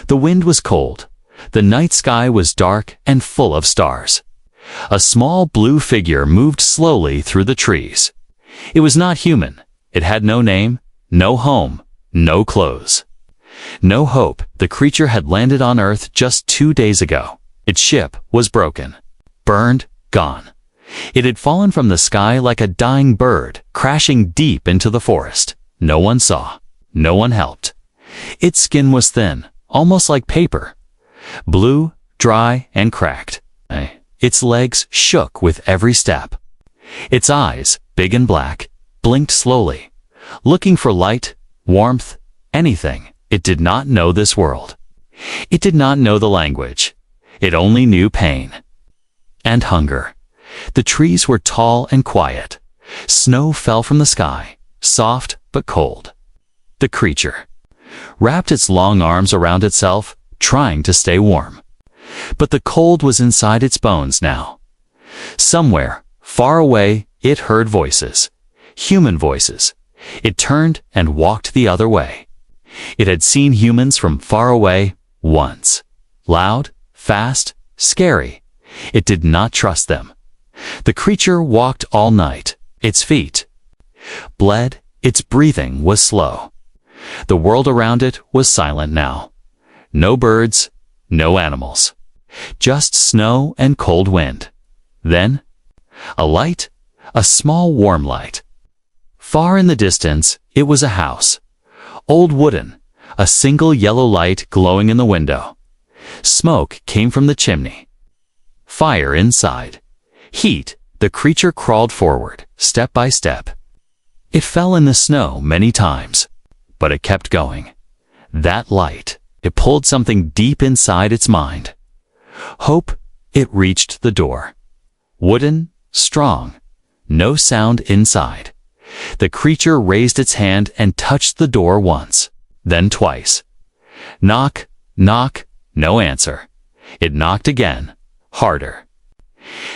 The wind was cold. The night sky was dark and full of stars. A small blue figure moved slowly through the trees. It was not human. It had no name, no home, no clothes. No hope. The creature had landed on Earth just 2 days ago. Its ship was broken, burned, gone. It had fallen from the sky like a dying bird, crashing deep into the forest. No one saw. No one helped. Its skin was thin, almost like paper. Blue, dry, and cracked. Its legs shook with every step. Its eyes, big and black, blinked slowly, looking for light, warmth, anything. It did not know this world. It did not know the language. It only knew pain and hunger. The trees were tall and quiet. Snow fell from the sky, soft but cold. The creature wrapped its long arms around itself, trying to stay warm. But the cold was inside its bones now. Somewhere, far away, it heard voices, human voices. It turned and walked the other way. It had seen humans from far away once. Loud, fast, scary. It did not trust them. The creature walked all night. Its feet bled. Its breathing was slow. The world around it was silent now. No birds, no animals. Just snow and cold wind. Then, a light, a small warm light. Far in the distance, it was a house. Old wooden, a single yellow light glowing in the window. Smoke came from the chimney. Fire inside. Heat. The creature crawled forward, step by step. It fell in the snow many times, but it kept going. That light, it pulled something deep inside its mind. Hope. It reached the door. Wooden, strong, no sound inside. The creature raised its hand and touched the door once, then twice. Knock, knock, no answer. It knocked again, harder.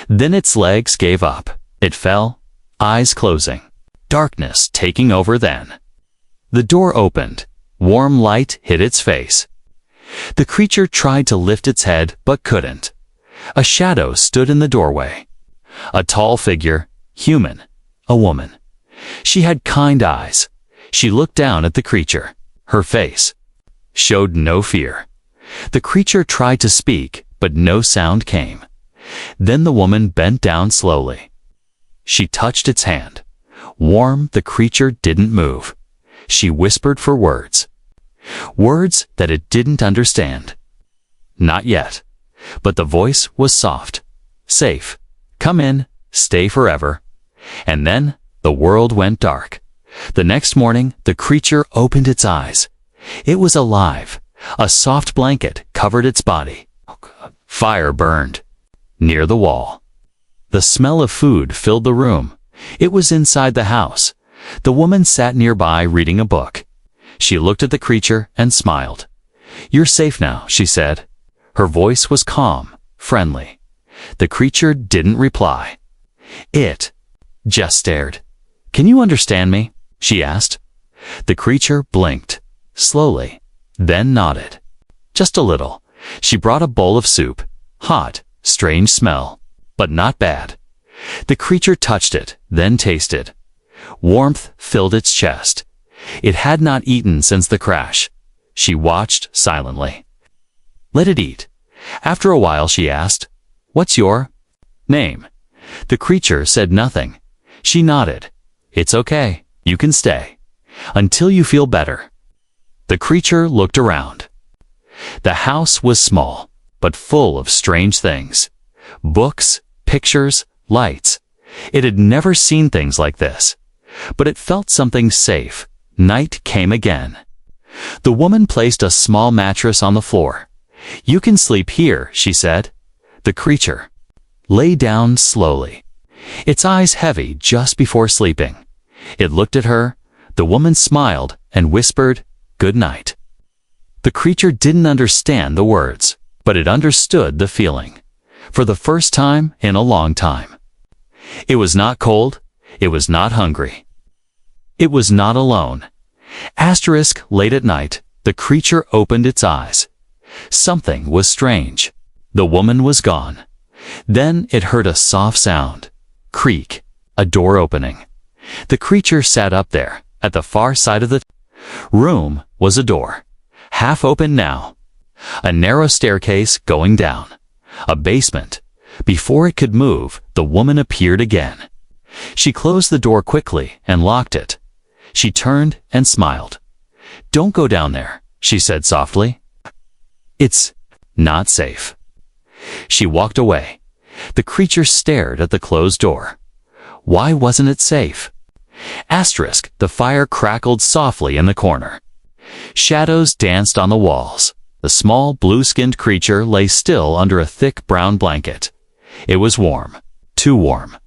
Then its legs gave up. It fell, eyes closing, darkness taking over then. The door opened. Warm light hit its face. The creature tried to lift its head but couldn't. A shadow stood in the doorway. A tall figure, human, a woman. She had kind eyes. She looked down at the creature. Her face showed no fear. The creature tried to speak, but no sound came. Then the woman bent down slowly. She touched its hand. Warm, the creature didn't move. She whispered for words. Words that it didn't understand. Not yet. But the voice was soft. Safe. Come in. Stay forever. And then the world went dark. The next morning, the creature opened its eyes. It was alive. A soft blanket covered its body. Fire burned near the wall. The smell of food filled the room. It was inside the house. The woman sat nearby reading a book. She looked at the creature and smiled. "You're safe now," she said. Her voice was calm, friendly. The creature didn't reply. It just stared. "Can you understand me?" she asked. The creature blinked, slowly, then nodded. Just a little. She brought a bowl of soup. Hot, strange smell, but not bad. The creature touched it, then tasted. Warmth filled its chest. It had not eaten since the crash. She watched silently. "Let it eat." After a while she asked, "What's your name?" The creature said nothing. She nodded. "It's okay. You can stay. Until you feel better." The creature looked around. The house was small, but full of strange things. Books, pictures, lights. It had never seen things like this. But it felt something safe. Night came again. The woman placed a small mattress on the floor. "You can sleep here," she said. The creature lay down slowly, its eyes heavy just before sleeping. It looked at her. The woman smiled and whispered, "Good night." The creature didn't understand the words, but it understood the feeling. For the first time in a long time. It was not cold. It was not hungry. It was not alone. Late at night, the creature opened its eyes. Something was strange. The woman was gone. Then it heard a soft sound. Creak. A door opening. The creature sat up there. At the far side of the room was a door. Half open now. A narrow staircase going down. A basement. Before it could move, the woman appeared again. She closed the door quickly and locked it. She turned and smiled. "Don't go down there," she said softly. "It's not safe." She walked away. The creature stared at the closed door. Why wasn't it safe? Asterisk, the fire crackled softly in the corner. Shadows danced on the walls. The small blue-skinned creature lay still under a thick brown blanket. It was warm. Too warm.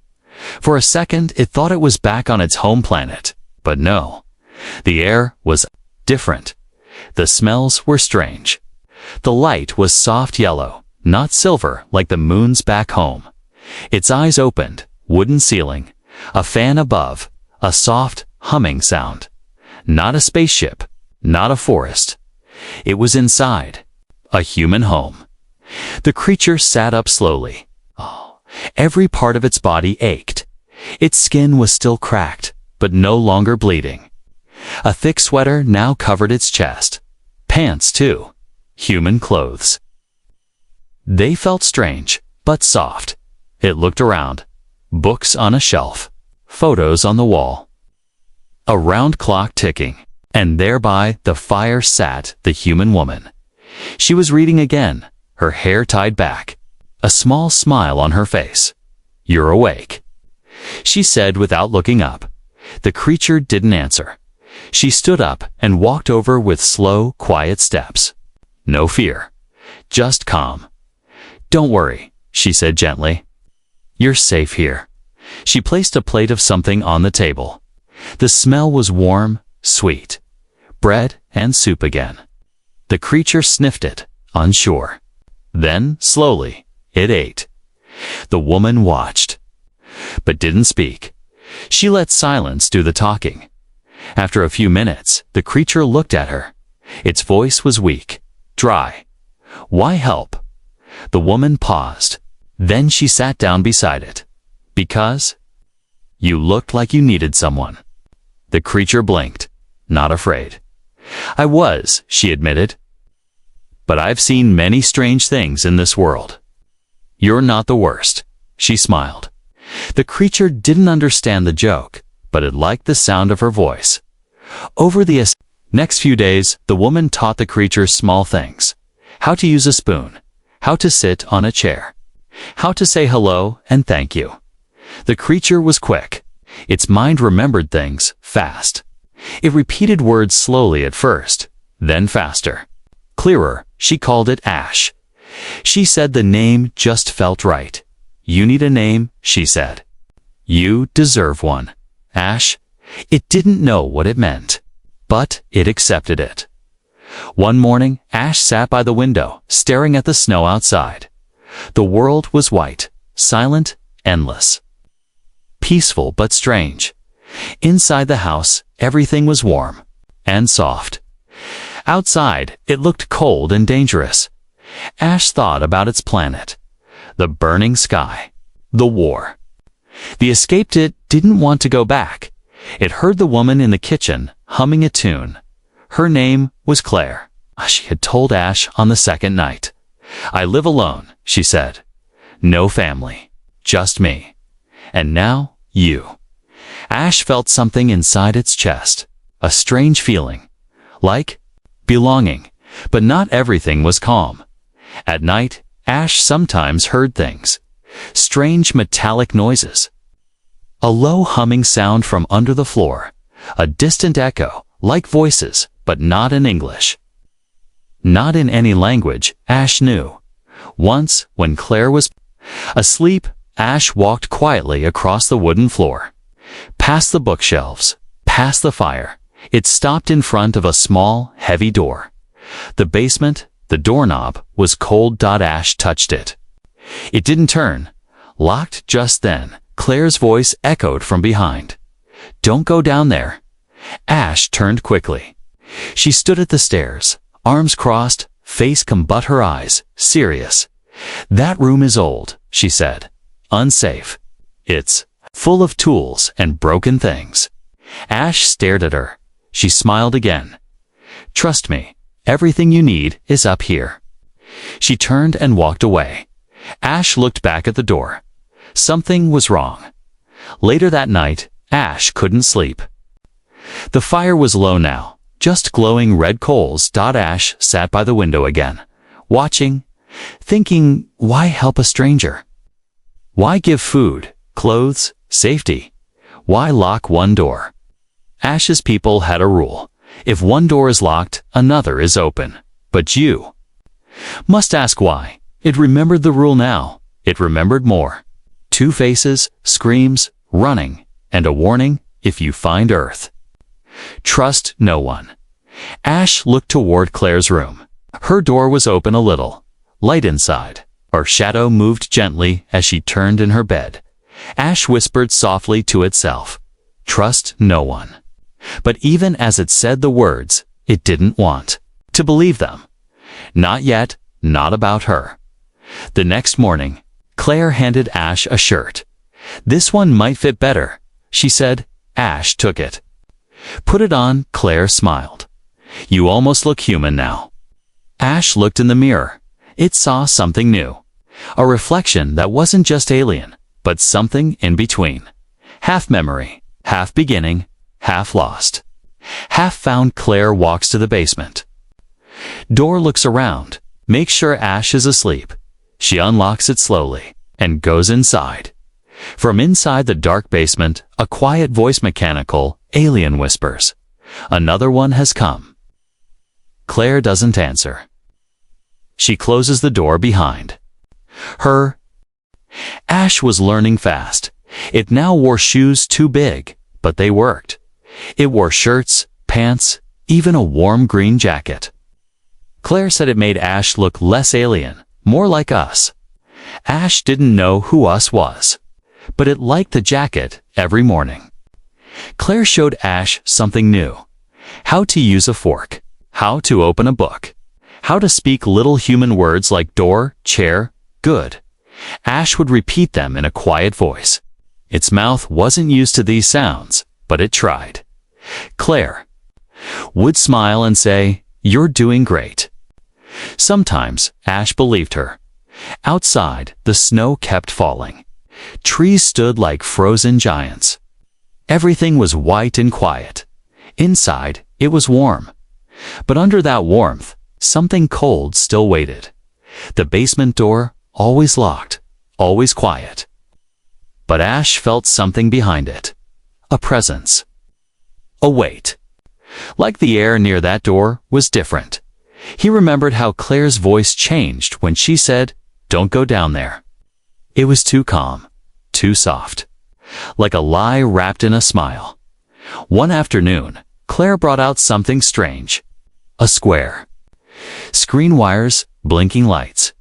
For a second, it thought it was back on its home planet. But no. The air was different. The smells were strange. The light was soft yellow, not silver like the moon's back home. Its eyes opened, wooden ceiling, a fan above, a soft, humming sound. Not a spaceship, not a forest. It was inside, a human home. The creature sat up slowly. Every part of its body ached. Its skin was still cracked, but no longer bleeding. A thick sweater now covered its chest. Pants, too. Human clothes. They felt strange, but soft. It looked around. Books on a shelf. Photos on the wall. A round clock ticking. And thereby the fire sat the human woman. She was reading again, her hair tied back. A small smile on her face. "You're awake," she said without looking up. The creature didn't answer. She stood up and walked over with slow, quiet steps. No fear. Just calm. "Don't worry," she said gently. "You're safe here." She placed a plate of something on the table. The smell was warm, sweet. Bread and soup again. The creature sniffed it, unsure. Then, slowly, it ate. The woman watched, but didn't speak. She let silence do the talking. After a few minutes, the creature looked at her. Its voice was weak, dry. "Why help?" The woman paused. Then she sat down beside it. "Because you looked like you needed someone." The creature blinked, not afraid. "I was," she admitted. "But I've seen many strange things in this world. You're not the worst," she smiled. The creature didn't understand the joke, but it liked the sound of her voice. Over the next few days, the woman taught the creature small things. How to use a spoon. How to sit on a chair. How to say hello and thank you. The creature was quick. Its mind remembered things fast. It repeated words slowly at first, then faster. Clearer, she called it Ash. She said the name just felt right. "You need a name," she said. "You deserve one. Ash." It didn't know what it meant, but it accepted it. One morning, Ash sat by the window, staring at the snow outside. The world was white, silent, endless. Peaceful but strange. Inside the house, everything was warm and soft. Outside, it looked cold and dangerous. Ash thought about its planet, the burning sky, the war. The escaped it didn't want to go back. It heard the woman in the kitchen humming a tune. Her name was Claire. She had told Ash on the second night. "I live alone," she said. "No family, just me. And now, you." Ash felt something inside its chest, a strange feeling, like belonging, but not everything was calm. At night, Ash sometimes heard things, strange metallic noises. A low humming sound from under the floor, a distant echo, like voices, but not in English. Not in any language, Ash knew. Once, when Claire was asleep, Ash walked quietly across the wooden floor. Past the bookshelves, past the fire, it stopped in front of a small, heavy door. The basement, the doorknob, was cold. Ash touched it. It didn't turn. Locked just then, Claire's voice echoed from behind. "Don't go down there." Ash turned quickly. She stood at the stairs, arms crossed, face come but her eyes, serious. "That room is old," she said. "Unsafe. It's full of tools and broken things." Ash stared at her. She smiled again. "Trust me, everything you need is up here." She turned and walked away. Ash looked back at the door. Something was wrong. Later that night, Ash couldn't sleep. The fire was low now, just glowing red coals. Ash sat by the window again, watching, thinking, why help a stranger? Why give food, clothes, safety? Why lock one door? Ash's people had a rule. If one door is locked, another is open. But you must ask why. It remembered the rule now. It remembered more. 2 faces, screams, running, and a warning, if you find Earth. Trust no one. Ash looked toward Claire's room. Her door was open a little. Light inside. Her shadow moved gently as she turned in her bed. Ash whispered softly to itself, "Trust no one." But even as it said the words, it didn't want to believe them. Not yet, not about her. The next morning, Claire handed Ash a shirt. "This one might fit better," she said. Ash took it. "Put it on," Claire smiled. "You almost look human now." Ash looked in the mirror. It saw something new. A reflection that wasn't just alien, but something in between. Half memory, half beginning, half lost. Half found. Claire walks to the basement. Door looks around, makes sure Ash is asleep. She unlocks it slowly and goes inside. From inside the dark basement, a quiet voice, mechanical, alien, whispers, "Another one has come." Claire doesn't answer. She closes the door behind her. Ash was learning fast. It now wore shoes too big, but they worked. It wore shirts, pants, even a warm green jacket. Claire said it made Ash look less alien, more like us. Ash didn't know who us was, but it liked the jacket every morning. Claire showed Ash something new. How to use a fork, how to open a book, how to speak little human words like door, chair, good. Ash would repeat them in a quiet voice. Its mouth wasn't used to these sounds, but it tried. Claire would smile and say, "You're doing great." Sometimes Ash believed her. Outside, the snow kept falling. Trees stood like frozen giants. Everything was white and quiet. Inside, it was warm. But under that warmth, something cold still waited. The basement door, always locked, always quiet. But Ash felt something behind it. A presence. A weight. Like the air near that door was different. He remembered how Claire's voice changed when she said, "Don't go down there." It was too calm, too soft. Like a lie wrapped in a smile. One afternoon, Claire brought out something strange. A square. Screen wires, blinking lights.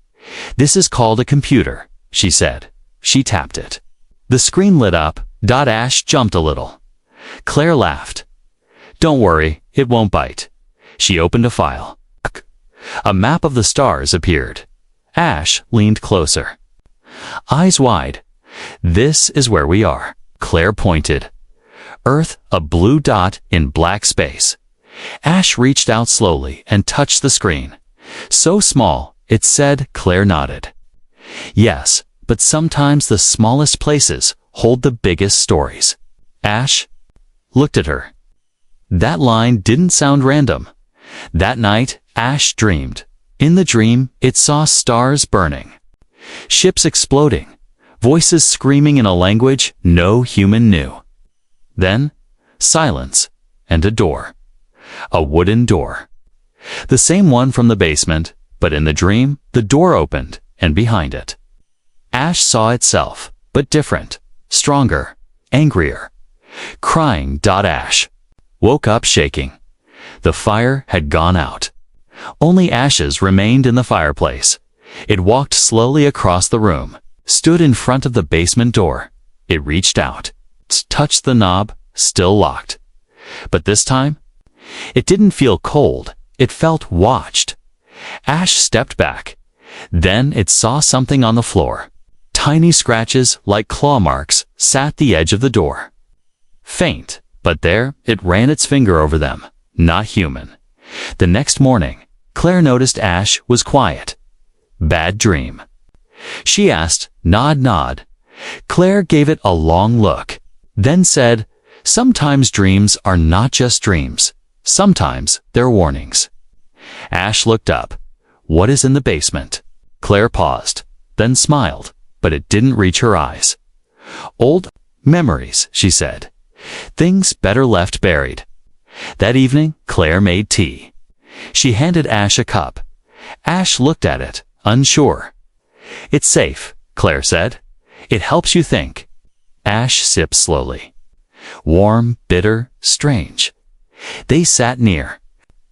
"This is called a computer," she said. She tapped it. The screen lit up. Ash jumped a little. Claire laughed. "Don't worry, it won't bite." She opened a file. A map of the stars appeared. Ash leaned closer. Eyes wide. "This is where we are," Claire pointed. Earth, a blue dot in black space. Ash reached out slowly and touched the screen. So small, it said. Claire nodded. "Yes, but sometimes the smallest places hold the biggest stories." Ash looked at her. That line didn't sound random. That night, Ash dreamed. In the dream, it saw stars burning, ships exploding, voices screaming in a language no human knew. Then, silence, and a door. A wooden door. The same one from the basement, but in the dream, the door opened, and behind it, Ash saw itself, but different, stronger, angrier. Crying. Ash woke up shaking. The fire had gone out. Only ashes remained in the fireplace. It walked slowly across the room, stood in front of the basement door. It reached out, touched the knob, still locked. But this time, it didn't feel cold. It felt watched. Ash stepped back. Then it saw something on the floor. Tiny scratches, like claw marks, sat the edge of the door. Faint, but there it ran its finger over them. Not human. The next morning, Claire noticed Ash was quiet. Bad dream. She asked, nod, nod. Claire gave it a long look, then said, sometimes dreams are not just dreams. Sometimes they're warnings. Ash looked up. What is in the basement? Claire paused, then smiled, but it didn't reach her eyes. Old memories, she said. Things better left buried. That evening, Claire made tea. She handed Ash a cup. Ash looked at it, unsure. It's safe, Claire said. It helps you think. Ash sipped slowly. Warm, bitter, strange. They sat near,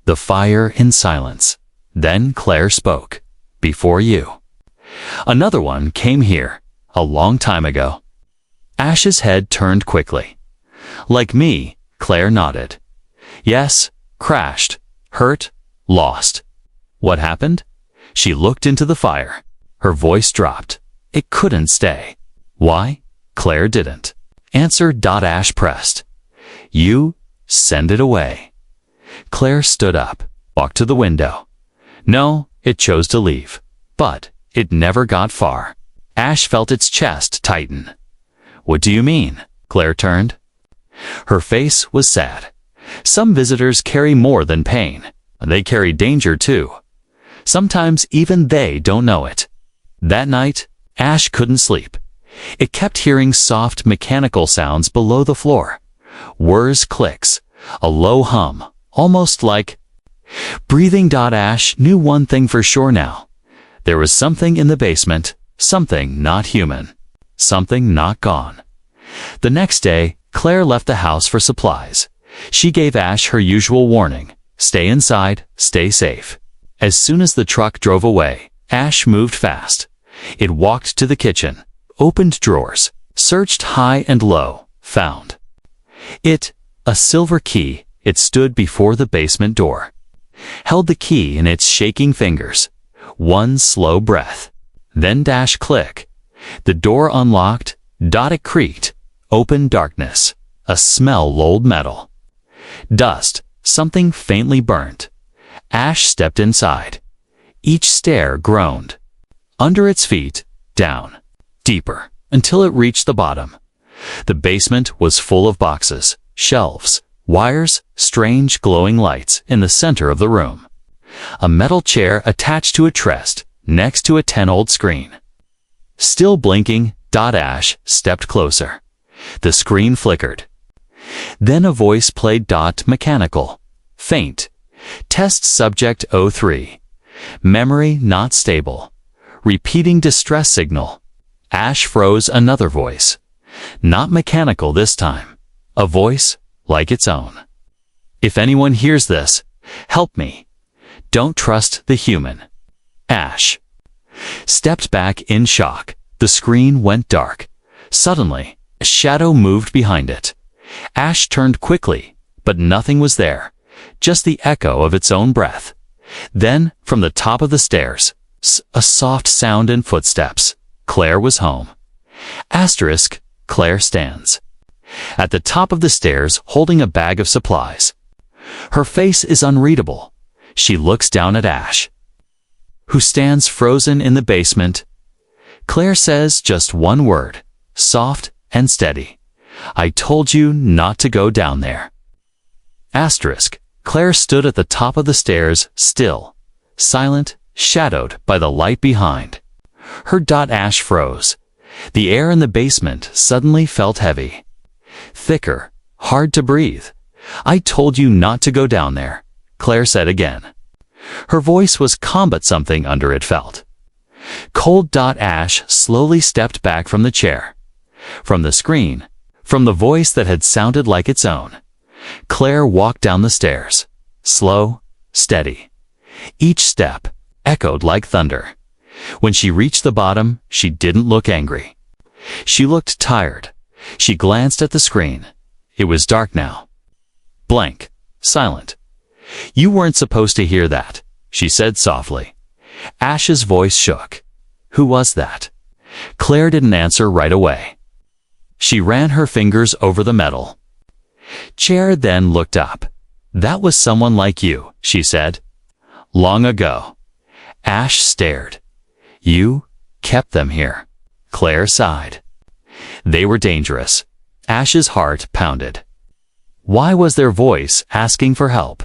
the fire in silence. Then Claire spoke. Before you. Another one came here, a long time ago. Ash's head turned quickly. Like me, Claire nodded. Yes, crashed, hurt, lost. What happened? She looked into the fire. Her voice dropped. It couldn't stay. Why? Claire didn't. Answer. Ash pressed. You send it away. Claire stood up, walked to the window. No, it chose to leave. But it never got far. Ash felt its chest tighten. What do you mean? Claire turned. Her face was sad. Some visitors carry more than pain. They carry danger too. Sometimes even they don't know it. That night, Ash couldn't sleep. It kept hearing soft mechanical sounds below the floor. Whirs, clicks, a low hum, almost like breathing. Ash knew one thing for sure now. There was something in the basement, something not human, something not gone. The next day, Claire left the house for supplies. She gave Ash her usual warning. Stay inside, stay safe. As soon as the truck drove away, Ash moved fast. It walked to the kitchen, opened drawers, searched high and low, found a silver key. It stood before the basement door. Held the key in its shaking fingers. One slow breath. Then click. The door unlocked. It creaked. Open darkness. A smell lulled metal. Dust. Something faintly burnt. Ash stepped inside. Each stair groaned. Under its feet, down, deeper, until it reached the bottom. The basement was full of boxes, shelves, wires, strange glowing lights in the center of the room. A metal chair attached to a chest, next to a 10-old screen. Still blinking, Ash stepped closer. The screen flickered. Then a voice played. Mechanical. Faint. Test subject 03. Memory not stable. Repeating distress signal. Ash froze. Another voice. Not mechanical this time. A voice like its own. If anyone hears this, help me. Don't trust the human. Ash stepped back in shock. The screen went dark. Suddenly, a shadow moved behind it. Ash turned quickly, but nothing was there, just the echo of its own breath. Then, from the top of the stairs, a soft sound and footsteps. Claire was home. Asterisk, Claire stands at the top of the stairs holding a bag of supplies. Her face is unreadable. She looks down at Ash, who stands frozen in the basement. Claire says just one word, soft and steady. I told you not to go down there. Asterisk, Claire stood at the top of the stairs, still, silent, shadowed by the light behind. Her Ash froze. The air in the basement suddenly felt heavy. Thicker, hard to breathe. I told you not to go down there, Claire said again. Her voice was calm, but something under it felt cold. Ash slowly stepped back from the chair, from the screen, from the voice that had sounded like its own. Claire walked down the stairs, slow, steady. Each step echoed like thunder. When she reached the bottom, she didn't look angry. She looked tired. She glanced at the screen. It was dark now. Blank. Silent. You weren't supposed to hear that, she said softly. Ash's voice shook. Who was that? Claire didn't answer right away. She ran her fingers over the metal. Chair then looked up. That was someone like you, she said. Long ago. Ash stared. You kept them here. Claire sighed. They were dangerous. Ash's heart pounded. Why was their voice asking for help?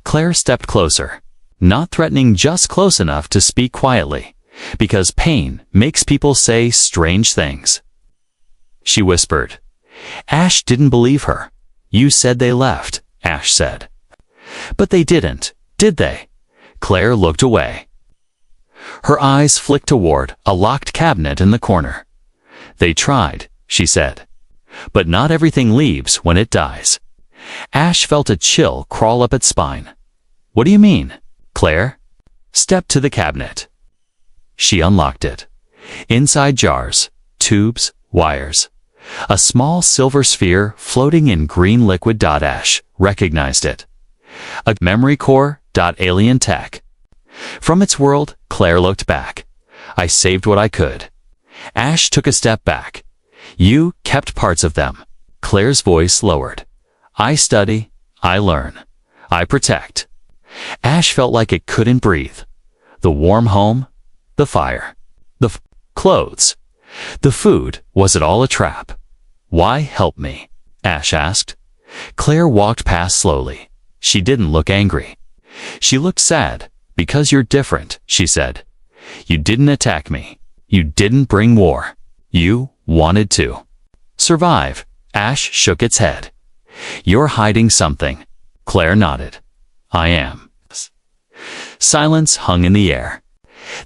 Claire stepped closer, not threatening, just close enough to speak quietly, because pain makes people say strange things. She whispered. Ash didn't believe her. You said they left, Ash said. But they didn't, did they? Claire looked away. Her eyes flicked toward a locked cabinet in the corner. They tried, she said. But not everything leaves when it dies. Ash felt a chill crawl up its spine. What do you mean, Claire? Step to the cabinet. She unlocked it. Inside jars, tubes, wires. A small silver sphere floating in green liquid. Ash recognized it. A memory core. Alien tech. From its world, Claire looked back. I saved what I could. Ash took a step back. You kept parts of them. Claire's voice lowered. I study, I learn, I protect. Ash felt like it couldn't breathe. The warm home, the fire, the clothes, the food, was it all a trap? Why help me? Ash asked. Claire walked past slowly. She didn't look angry. She looked sad. Because you're different, she said. You didn't attack me. You didn't bring war. You wanted to survive. Ash shook its head. You're hiding something. Claire nodded. I am. Silence hung in the air.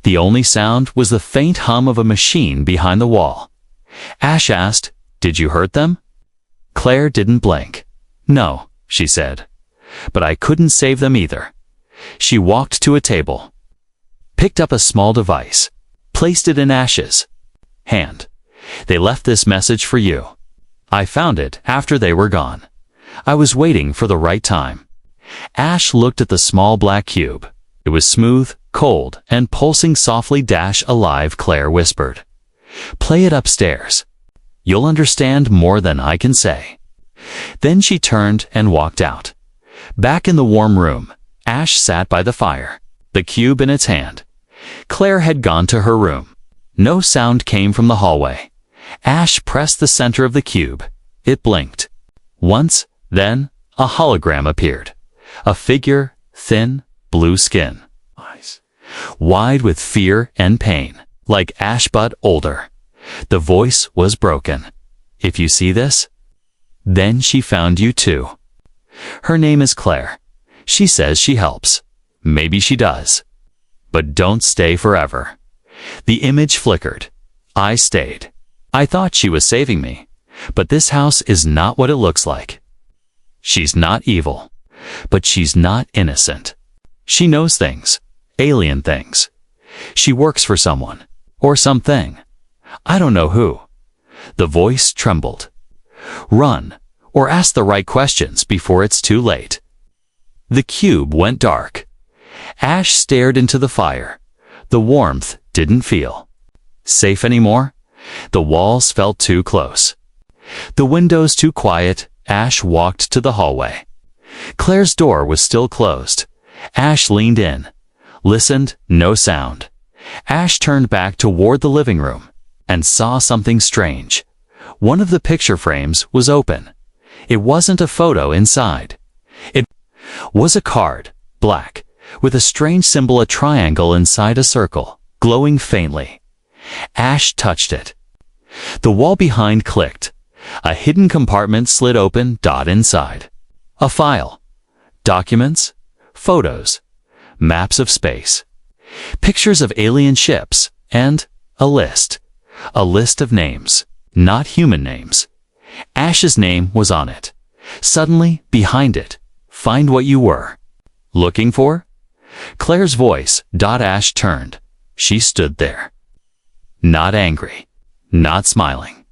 The only sound was the faint hum of a machine behind the wall. Ash asked, Did you hurt them? Claire didn't blink. No, she said. But I couldn't save them either. She walked to a table, picked up a small device, placed it in Ash's hand. They left this message for you. I found it after they were gone. I was waiting for the right time. Ash looked at the small black cube. It was smooth, cold, and pulsing softly. Alive, Claire whispered. Play it upstairs. You'll understand more than I can say. Then she turned and walked out. Back in the warm room, Ash sat by the fire, the cube in its hand. Claire had gone to her room. No sound came from the hallway. Ash pressed the center of the cube. It blinked. Once, then, a hologram appeared. A figure, thin, blue skin. Eyes wide with fear and pain, like Ash but older. The voice was broken. If you see this, then she found you too. Her name is Claire. She says she helps. Maybe she does. But don't stay forever. The image flickered. I stayed. I thought she was saving me. But this house is not what it looks like. She's not evil. But she's not innocent. She knows things. Alien things. She works for someone. Or something. I don't know who. The voice trembled. Run. Or ask the right questions before it's too late. The cube went dark. Ash stared into the fire. The warmth didn't feel safe anymore. The walls felt too close. The windows too quiet. Ash walked to the hallway. Claire's door was still closed. Ash leaned in. Listened, no sound. Ash turned back toward the living room and saw something strange. One of the picture frames was open. It wasn't a photo inside. It was a card, black, with a strange symbol, a triangle inside a circle, glowing faintly. Ash touched it. The wall behind clicked. A hidden compartment slid open. Inside. A file. Documents. Photos. Maps of space. Pictures of alien ships. And a list. A list of names. Not human names. Ash's name was on it. Suddenly, behind it, find what you were looking for? Claire's voice. Ash turned. She stood there. Not angry. Not smiling.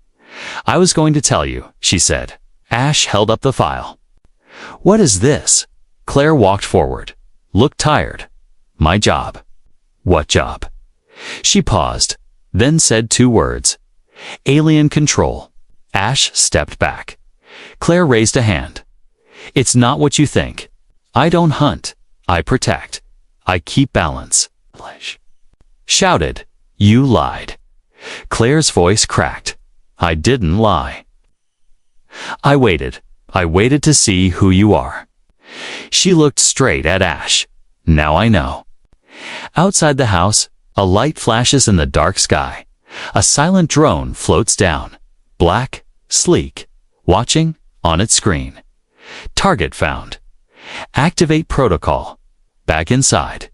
I was going to tell you, she said. Ash held up the file. What is this? Claire walked forward. Looked tired. My job. What job? She paused, then said 2 words. Alien control. Ash stepped back. Claire raised a hand. It's not what you think. I don't hunt. I protect. I keep balance. Shouted. You lied. Claire's voice cracked. I didn't lie. I waited. I waited to see who you are. She looked straight at Ash. Now I know. Outside the house, a light flashes in the dark sky. A silent drone floats down. Black, sleek, watching on its screen. Target found. Activate protocol. Back inside.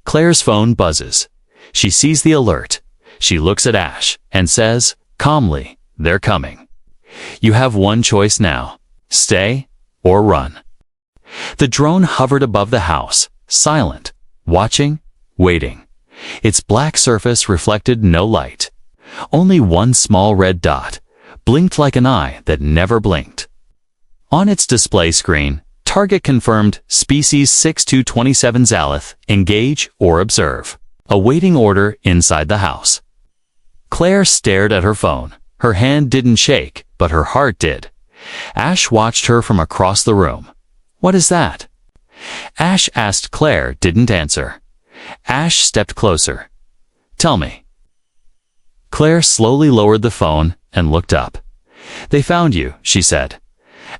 Claire's phone buzzes. She sees the alert. She looks at Ash and says, calmly, they're coming. You have one choice now. Stay or run. The drone hovered above the house, silent, watching, waiting. Its black surface reflected no light. Only one small red dot, blinked like an eye that never blinked. On its display screen, target confirmed species 6227 Zalith, engage or observe. Awaiting order inside the house. Claire stared at her phone. Her hand didn't shake, but her heart did. Ash watched her from across the room. What is that? Ash asked. Claire didn't answer. Ash stepped closer. Tell me. Claire slowly lowered the phone and looked up. They found you, she said.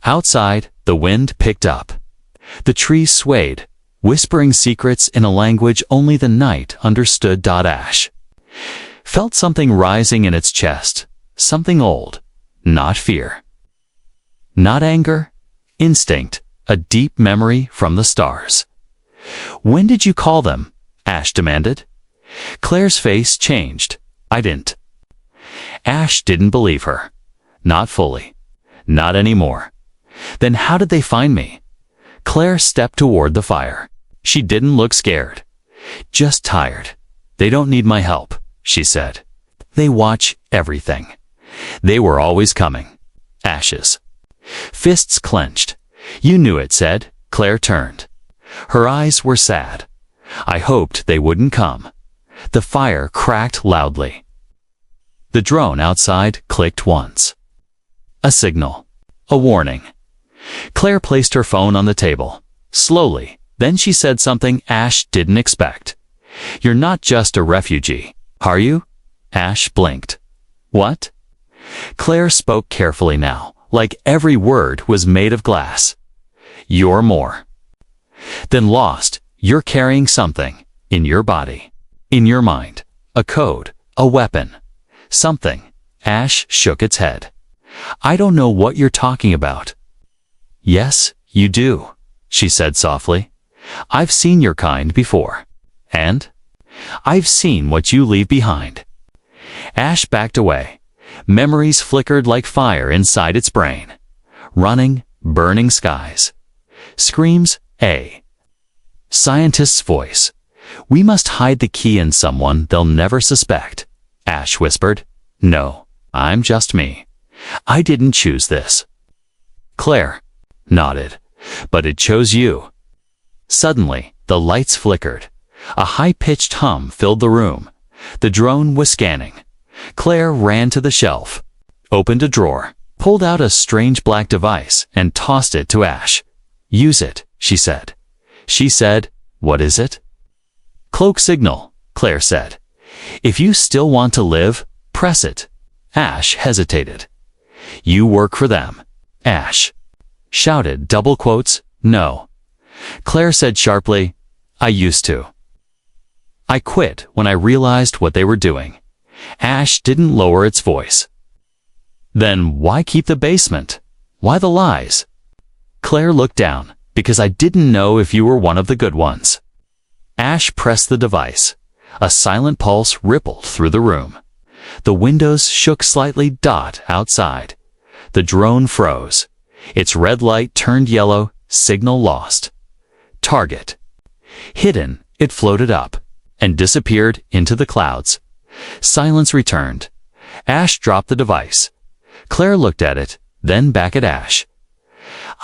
Outside, the wind picked up. The trees swayed, whispering secrets in a language only the night understood. Ash felt something rising in its chest, something old, not fear. Not anger, instinct, a deep memory from the stars. When did you call them? Ash demanded. Claire's face changed. I didn't. Ash didn't believe her. Not fully. Not anymore. Then how did they find me? Claire stepped toward the fire. She didn't look scared. Just tired. They don't need my help, she said. They watch everything. They were always coming. Ashes. Fists clenched. You knew it, said. Claire turned. Her eyes were sad. I hoped they wouldn't come. The fire cracked loudly. The drone outside clicked once. A signal. A warning. Claire placed her phone on the table. Slowly, then she said something Ash didn't expect. You're not just a refugee, are you? Ash blinked. What? Claire spoke carefully now, like every word was made of glass. You're more. Then lost, you're carrying something, in your body, in your mind, a code, a weapon, something. Ash shook its head. I don't know what you're talking about. Yes, you do, she said softly. I've seen your kind before. And? I've seen what you leave behind. Ash backed away. Memories flickered like fire inside its brain. Running, burning skies. Screams, A. Scientist's voice. We must hide the key in someone they'll never suspect. Ash whispered. No, I'm just me. I didn't choose this. Claire nodded. But it chose you. Suddenly, the lights flickered. A high-pitched hum filled the room. The drone was scanning. Claire ran to the shelf, opened a drawer, pulled out a strange black device, and tossed it to Ash. Use it, she said. She said, what is it? Cloak signal, Claire said. If you still want to live, press it. Ash hesitated. You work for them. Ash shouted, double quotes, no. Claire said sharply, I used to. I quit when I realized what they were doing. Ash didn't lower its voice. Then why keep the basement? Why the lies? Claire looked down, because I didn't know if you were one of the good ones. Ash pressed the device. A silent pulse rippled through the room. The windows shook slightly. Outside. The drone froze. Its red light turned yellow, signal lost. Target. Hidden, it floated up and disappeared into the clouds. Silence returned. Ash dropped the device. Claire looked at it, then back at Ash.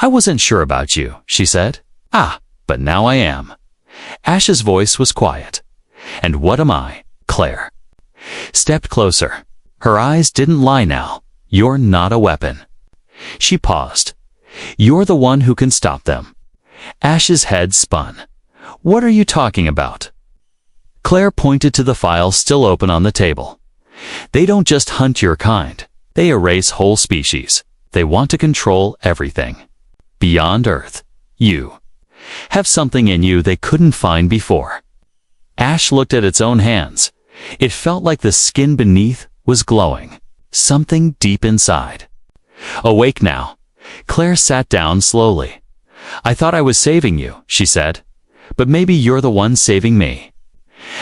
I wasn't sure about you, she said. Ah, but now I am. Ash's voice was quiet. "And what am I?" Claire stepped closer. Her eyes didn't lie now. "You're not a weapon." She paused. "You're the one who can stop them." Ash's head spun. "What are you talking about?" Claire pointed to the file still open on the table. "They don't just hunt your kind. They erase whole species. They want to control everything. Beyond Earth, you have something in you they couldn't find before." Ash looked at its own hands. It felt like the skin beneath was glowing. Something deep inside. Awake now. Claire sat down slowly. "I thought I was saving you," she said. "But maybe you're the one saving me."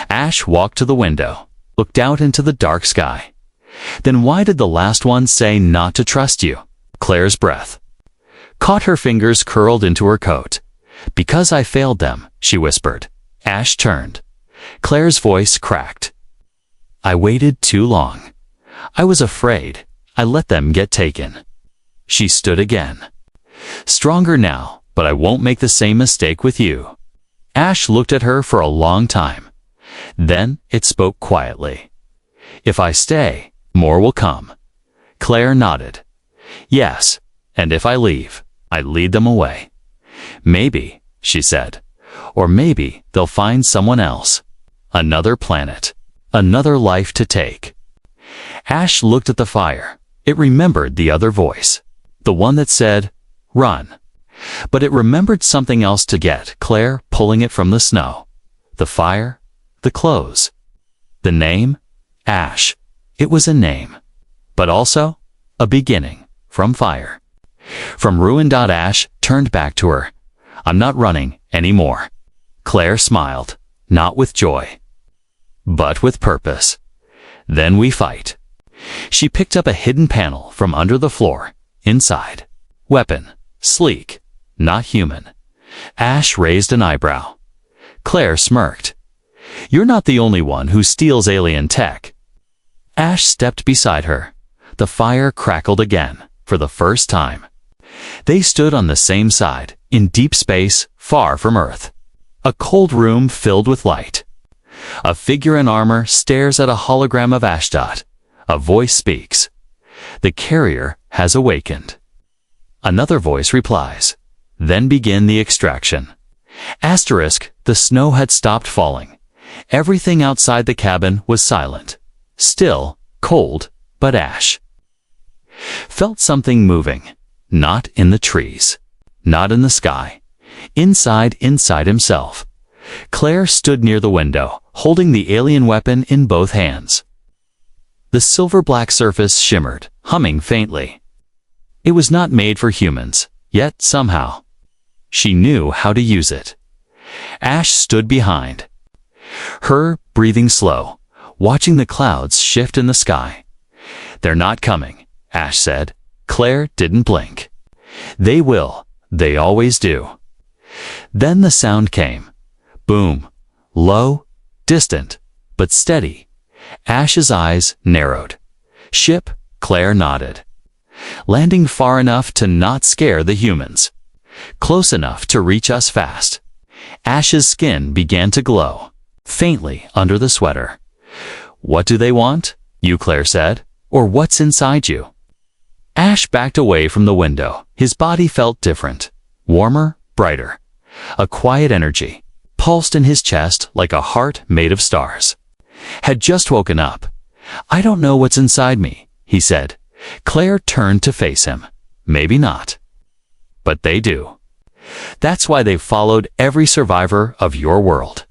Ash walked to the window, looked out into the dark sky. "Then why did the last one say not to trust you?" Claire's breath caught her fingers curled into her coat. "Because I failed them," she whispered. Ash turned. Claire's voice cracked. "I waited too long. I was afraid. I let them get taken." She stood again. "Stronger now, but I won't make the same mistake with you." Ash looked at her for a long time. Then it spoke quietly. "If I stay, more will come." Claire nodded. "Yes, and if I leave, I lead them away." "Maybe," she said. "Or maybe they'll find someone else. Another planet. Another life to take." Ash looked at the fire. It remembered the other voice. The one that said, "Run." But it remembered something else to get Claire pulling it from the snow. The fire, the clothes. The name? Ash. It was a name. But also a beginning from fire. From ruin. Ash turned back to her. "I'm not running anymore." Claire smiled, not with joy, but with purpose. "Then we fight." She picked up a hidden panel from under the floor. Inside. Weapon. Sleek. Not human. Ash raised an eyebrow. Claire smirked. "You're not the only one who steals alien tech." Ash stepped beside her. The fire crackled again, for the first time. They stood on the same side, in deep space, far from Earth. A cold room filled with light. A figure in armor stares at a hologram of Ashdot. A voice speaks. "The carrier has awakened." Another voice replies. "Then begin the extraction." Asterisk, the snow had stopped falling. Everything outside the cabin was silent. Still, cold, but Ash felt something moving. Not in the trees. Not in the sky. Inside himself. Claire stood near the window, holding the alien weapon in both hands. The silver-black surface shimmered, humming faintly. It was not made for humans, yet somehow she knew how to use it. Ash stood behind her, breathing slow, watching the clouds shift in the sky. "They're not coming," Ash said. Claire didn't blink. "They will. They always do." Then the sound came. Boom. Low, distant, but steady. Ash's eyes narrowed. "Ship," Claire nodded. "Landing far enough to not scare the humans. Close enough to reach us fast." Ash's skin began to glow, faintly under the sweater. "What do they want?" you, Claire said. "Or what's inside you?" Ash backed away from the window. His body felt different. Warmer, brighter. A quiet energy pulsed in his chest like a heart made of stars. Had just woken up. "I don't know what's inside me," he said. Claire turned to face him. "Maybe not. But they do. That's why they've followed every survivor of your world.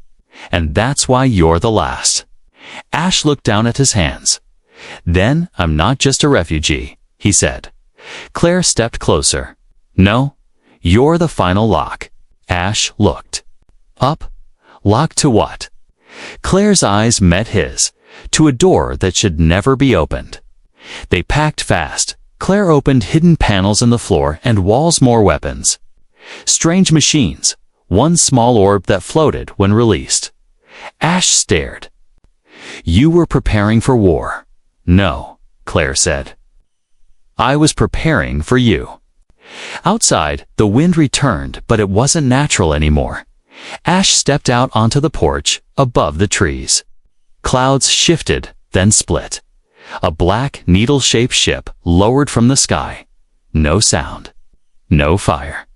And that's why you're the last." Ash looked down at his hands. "Then I'm not just a refugee," he said. Claire stepped closer. "No, you're the final lock." Ash looked. "Up? Locked to what?" Claire's eyes met his, to a door that should never be opened. They packed fast. Claire opened hidden panels in the floor and walls, more weapons. Strange machines, one small orb that floated when released. Ash stared. "You were preparing for war." "No," Claire said. "I was preparing for you." Outside, the wind returned, but it wasn't natural anymore. Ash stepped out onto the porch above the trees. Clouds shifted, then split. A black, needle-shaped ship lowered from the sky. No sound. No fire.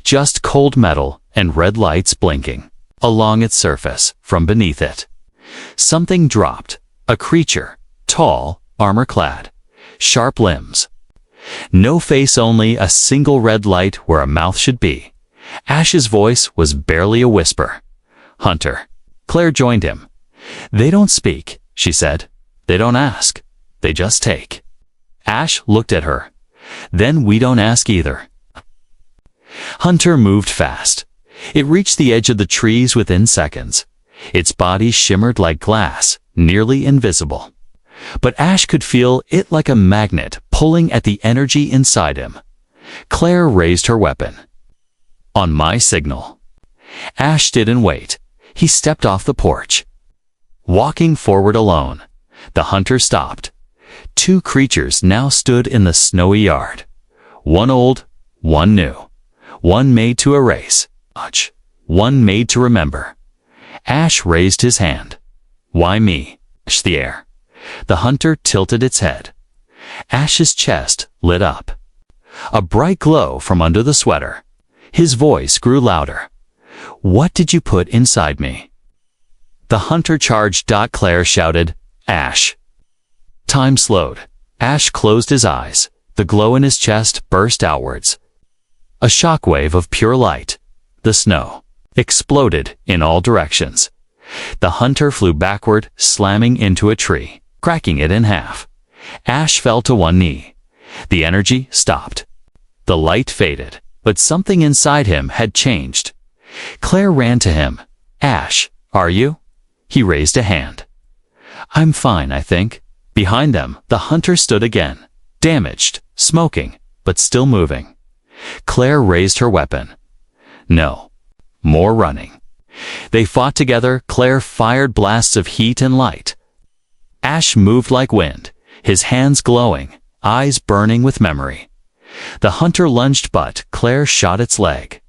Just cold metal and red lights blinking along its surface from beneath it. Something dropped. A creature, tall, armor-clad, sharp limbs. No face, only a single red light where a mouth should be. Ash's voice was barely a whisper. "Hunter." Claire joined him. "They don't speak," she said. "They don't ask. They just take." Ash looked at her. "Then we don't ask either." Hunter moved fast. It reached the edge of the trees within seconds. Its body shimmered like glass, nearly invisible. But Ash could feel it like a magnet pulling at the energy inside him. Claire raised her weapon. "On my signal." Ash didn't wait. He stepped off the porch. Walking forward alone, the hunter stopped. Two creatures now stood in the snowy yard. One old, one new. One made to erase, one made to remember. Ash raised his hand. "Why me?" Ash the air. The hunter tilted its head. Ash's chest lit up. A bright glow from under the sweater. His voice grew louder. "What did you put inside me?" The hunter charged. Claire shouted, "Ash!" Time slowed. Ash closed his eyes. The glow in his chest burst outwards. A shockwave of pure light. The snow exploded in all directions. The hunter flew backward, slamming into a tree, cracking it in half. Ash fell to one knee. The energy stopped. The light faded, but something inside him had changed. Claire ran to him. "Ash, are you?" He raised a hand. "I'm fine, I think." Behind them, the hunter stood again, damaged, smoking, but still moving. Claire raised her weapon. No. More running. They fought together. Claire fired blasts of heat and light. Ash moved like wind, his hands glowing, eyes burning with memory. The hunter lunged, but Claire shot its leg.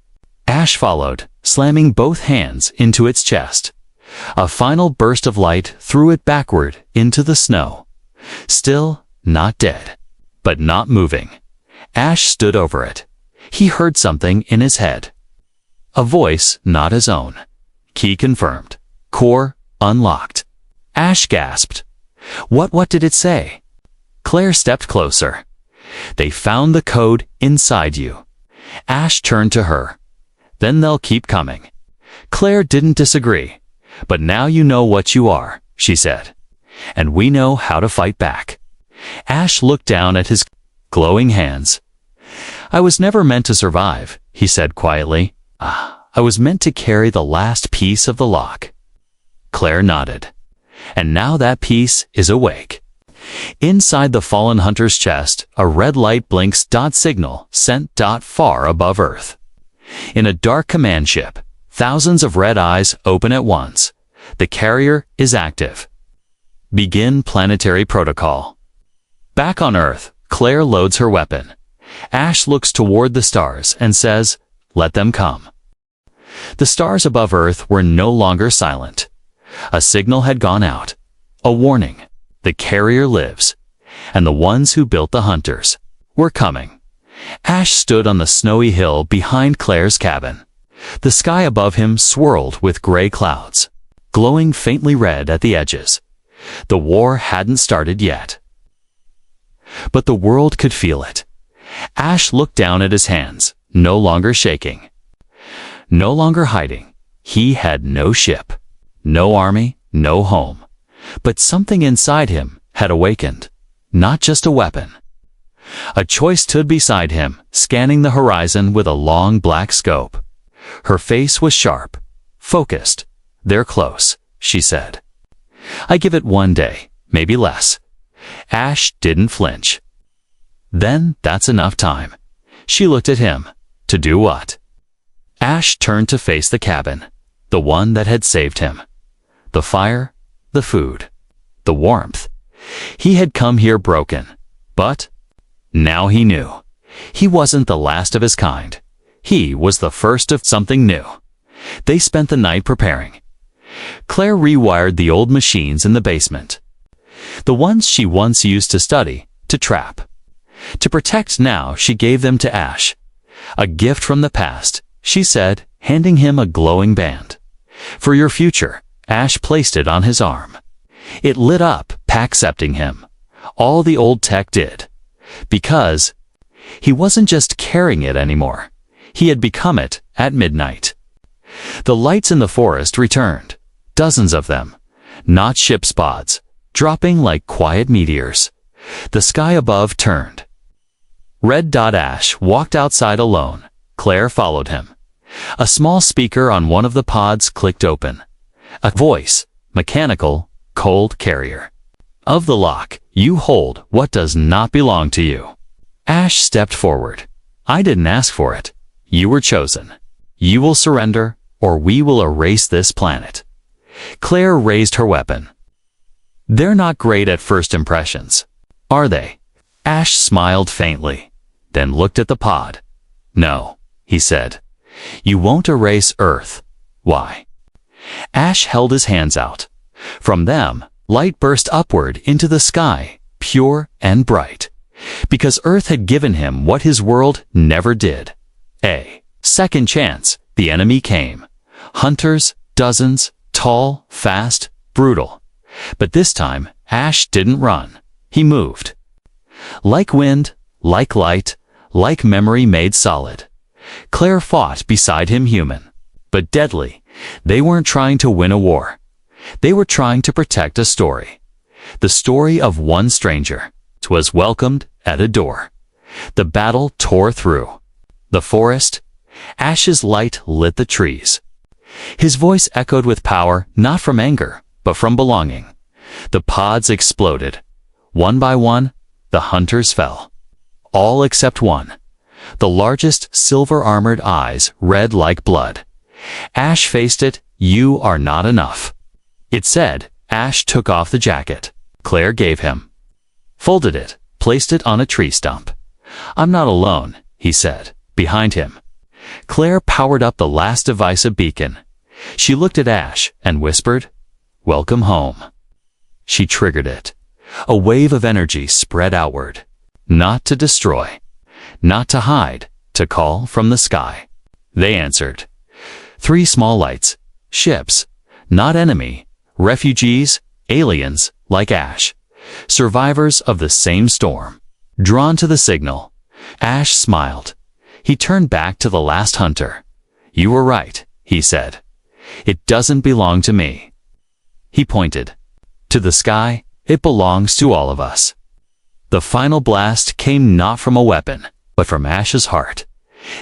Ash followed, slamming both hands into its chest. A final burst of light threw it backward into the snow. Still not dead, but not moving. Ash stood over it. He heard something in his head. A voice not his own. Key confirmed. Core unlocked. Ash gasped. What did it say?" Claire stepped closer. "They found the code inside you." Ash turned to her. "Then they'll keep coming." Claire didn't disagree. "But now you know what you are," she said. "And we know how to fight back." Ash looked down at his glowing hands. "I was never meant to survive," he said quietly. "I was meant to carry the last piece of the lock." Claire nodded. "And now that piece is awake." Inside the fallen hunter's chest, a red light blinks. Signal sent. Far above Earth. In a dark command ship, thousands of red eyes open at once. The carrier is active. Begin planetary protocol. Back on Earth, Claire loads her weapon. Ash looks toward the stars and says, "Let them come." The stars above Earth were no longer silent. A signal had gone out. A warning. The carrier lives. And the ones who built the hunters were coming. Ash stood on the snowy hill behind Claire's cabin. The sky above him swirled with gray clouds, glowing faintly red at the edges. The war hadn't started yet. But the world could feel it. Ash looked down at his hands, no longer shaking. No longer hiding. He had no ship, no army, no home. But something inside him had awakened. Not just a weapon. A choice stood beside him, scanning the horizon with a long black scope. Her face was sharp, focused. "They're close," she said. "I give it one day, maybe less." Ash didn't flinch. "Then that's enough time." She looked at him. "To do what?" Ash turned to face the cabin, the one that had saved him. The fire, the food, the warmth. He had come here broken, but now he knew. He wasn't the last of his kind. He was the first of something new. They spent the night preparing. Claire rewired the old machines in the basement. The ones she once used to study, to trap. To protect now, she gave them to Ash. A gift from the past, she said, handing him a glowing band. For your future, Ash placed it on his arm. It lit up, accepting him. All the old tech did. Because he wasn't just carrying it anymore. He had become it at midnight. The lights in the forest returned. Dozens of them. Not ship's pods, dropping like quiet meteors. The sky above turned. Red Dot Ash walked outside alone. Claire followed him. A small speaker on one of the pods clicked open. A voice, mechanical, cold carrier. Of the lock, you hold what does not belong to you. Ash stepped forward. I didn't ask for it. You were chosen. You will surrender, or we will erase this planet. Claire raised her weapon. They're not great at first impressions, are they? Ash smiled faintly, then looked at the pod. No, he said. You won't erase Earth. Why? Ash held his hands out. From them, light burst upward into the sky, pure and bright. Because Earth had given him what his world never did. A second chance, the enemy came. Hunters, dozens, tall, fast, brutal. But this time, Ash didn't run. He moved. Like wind, like light, like memory made solid. Claire fought beside him, human, but deadly. They weren't trying to win a war. They were trying to protect a story. The story of one stranger. Was welcomed at a door. The battle tore through the forest. Ash's light lit the trees. His voice echoed with power, not from anger, but from belonging. The pods exploded. One by one, the hunters fell. All except one. The largest, silver-armored eyes, red like blood. Ash faced it. You are not enough. It said. Ash took off the jacket Claire gave him. Folded it, placed it on a tree stump. I'm not alone, he said, behind him. Claire powered up the last device, a beacon. She looked at Ash and whispered, Welcome home. She triggered it. A wave of energy spread outward. Not to destroy. Not to hide, to call from the sky. They answered. 3 small lights. Ships. Not enemy. Refugees. Aliens, like Ash. Survivors of the same storm. Drawn to the signal. Ash smiled. He turned back to the last hunter. You were right, he said. It doesn't belong to me. He pointed. To the sky, it belongs to all of us. The final blast came not from a weapon, but from Ash's heart.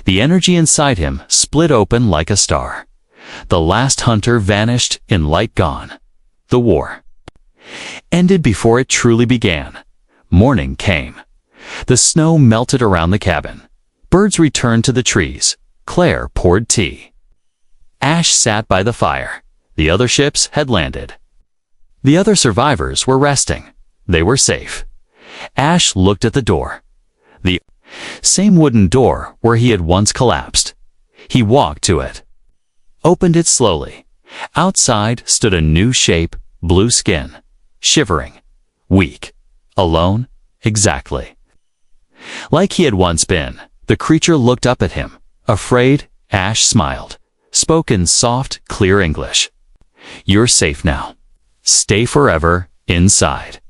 The energy inside him split open like a star. The last hunter vanished in light gone. The war ended before it truly began. Morning came. The snow melted around the cabin. Birds returned to the trees. Claire poured tea. Ash sat by the fire. The other ships had landed. The other survivors were resting. They were safe. Ash looked at the door. The same wooden door where he had once collapsed. He walked to it. Opened it slowly. Outside stood a new shape, blue skin. Shivering. Weak. Alone. Exactly. Like he had once been, the creature looked up at him. Afraid, Ash smiled. Spoke in soft, clear English. You're safe now. Stay forever inside.